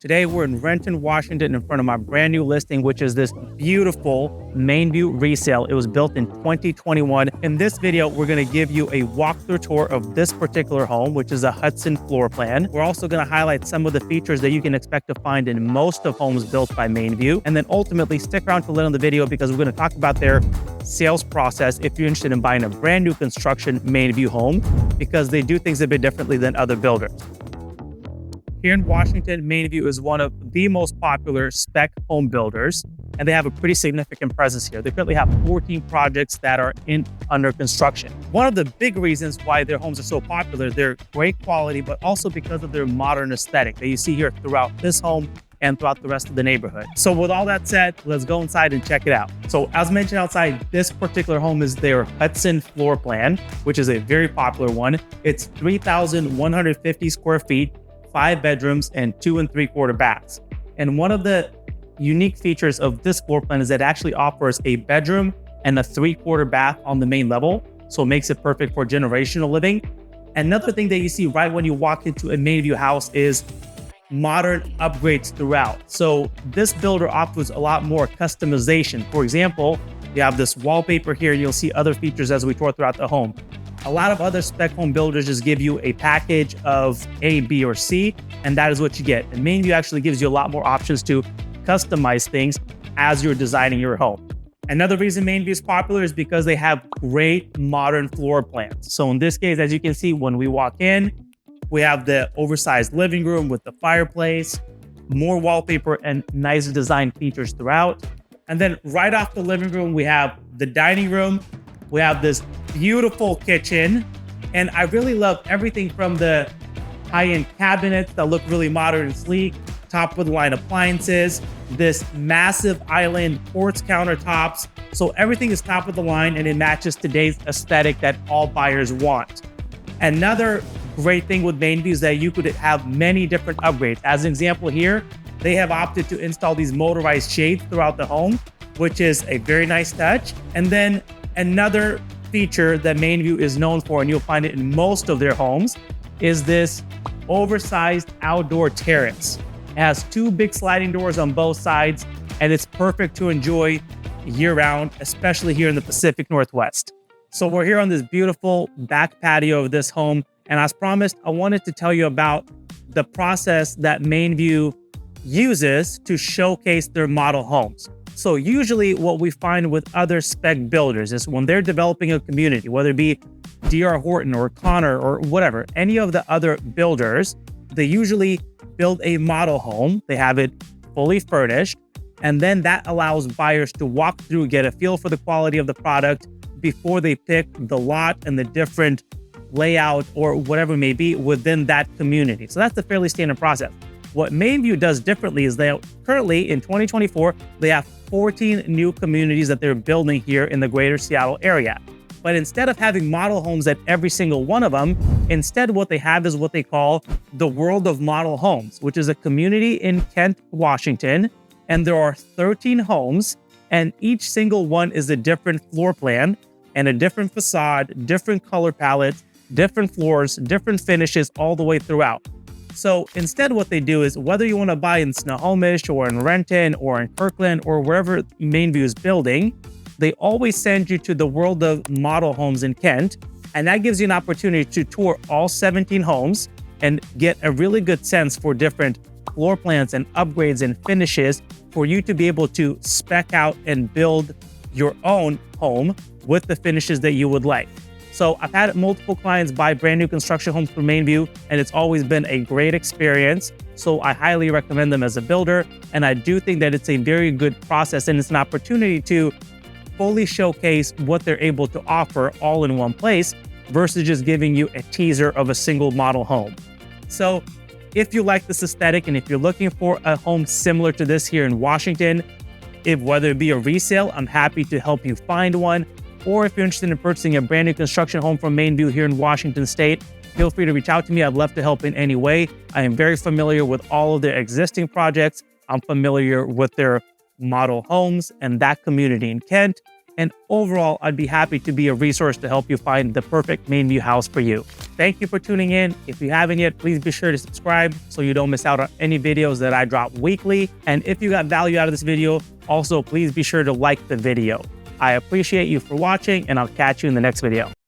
Today, we're in Renton, Washington, in front of my brand new listing, which is this beautiful MainView resale. It was built in 2021. In this video, we're going to give you a walkthrough tour of this particular home, which is a Hudson floor plan. We're also going to highlight some of the features that you can expect to find in most of homes built by MainView. And then ultimately, stick around to the end of the video because we're going to talk about their sales process if you're interested in buying a brand new construction MainView home, because they do things a bit differently than other builders. Here in Washington, MainView is one of the most popular spec home builders, and they have a pretty significant presence here. They currently have 14 projects that are under construction. One of the big reasons why their homes are so popular, they're great quality, but also because of their modern aesthetic that you see here throughout this home and throughout the rest of the neighborhood. So with all that said, let's go inside and check it out. So as mentioned outside, this particular home is their Hudson floor plan, which is a very popular one. It's 3,150 square feet, 5 bedrooms, and 2 3/4 baths. And one of the unique features of this floor plan is that it actually offers a bedroom and a 3/4 bath on the main level. So it makes it perfect for generational living. Another thing that you see right when you walk into a MainView house is modern upgrades throughout. So this builder offers a lot more customization. For example, you have this wallpaper here, and you'll see other features as we tour throughout the home. A lot of other spec home builders just give you a package of A, B, or C, and that is what you get. And MainView actually gives you a lot more options to customize things as you're designing your home. Another reason MainView is popular is because they have great modern floor plans. So in this case, as you can see, when we walk in, we have the oversized living room with the fireplace, more wallpaper, and nice design features throughout. And then right off the living room, we have the dining room. We have this beautiful kitchen, and I really love everything from the high-end cabinets that look really modern and sleek, top-of-the-line appliances, this massive island quartz countertops. So everything is top of the line, and it matches today's aesthetic that all buyers want. Another great thing with MainView is that you could have many different upgrades. As an example here, they have opted to install these motorized shades throughout the home, which is a very nice touch. And then another feature that MainView is known for, and you'll find it in most of their homes, is this oversized outdoor terrace. It has 2 big sliding doors on both sides, and it's perfect to enjoy year-round, especially here in the Pacific Northwest. So we're here on this beautiful back patio of this home, and as promised, I wanted to tell you about the process that MainView uses to showcase their model homes. So usually what we find with other spec builders is when they're developing a community, whether it be D.R. Horton or Connor or whatever, any of the other builders, they usually build a model home. They have it fully furnished, and then that allows buyers to walk through, get a feel for the quality of the product before they pick the lot and the different layout or whatever it may be within that community. So that's a fairly standard process. What MainView does differently is they currently, in 2024, they have 14 new communities that they're building here in the greater Seattle area. But instead of having model homes at every single one of them, instead what they have is what they call the World of Model Homes, which is a community in Kent, Washington. And there are 13 homes, and each single one is a different floor plan and a different facade, different color palettes, different floors, different finishes all the way throughout. So instead what they do is, whether you want to buy in Snohomish or in Renton or in Kirkland or wherever MainView is building, they always send you to the World of Model Homes in Kent. And that gives you an opportunity to tour all 17 homes and get a really good sense for different floor plans and upgrades and finishes for you to be able to spec out and build your own home with the finishes that you would like. So I've had multiple clients buy brand new construction homes from MainView, and it's always been a great experience. So I highly recommend them as a builder. And I do think that it's a very good process, and it's an opportunity to fully showcase what they're able to offer all in one place versus just giving you a teaser of a single model home. So if you like this aesthetic, and if you're looking for a home similar to this here in Washington, whether it be a resale, I'm happy to help you find one. Or if you're interested in purchasing a brand new construction home from MainView here in Washington State, feel free to reach out to me. I'd love to help in any way. I am very familiar with all of their existing projects. I'm familiar with their model homes and that community in Kent. And overall, I'd be happy to be a resource to help you find the perfect MainView house for you. Thank you for tuning in. If you haven't yet, please be sure to subscribe so you don't miss out on any videos that I drop weekly. And if you got value out of this video, also please be sure to like the video. I appreciate you for watching, and I'll catch you in the next video.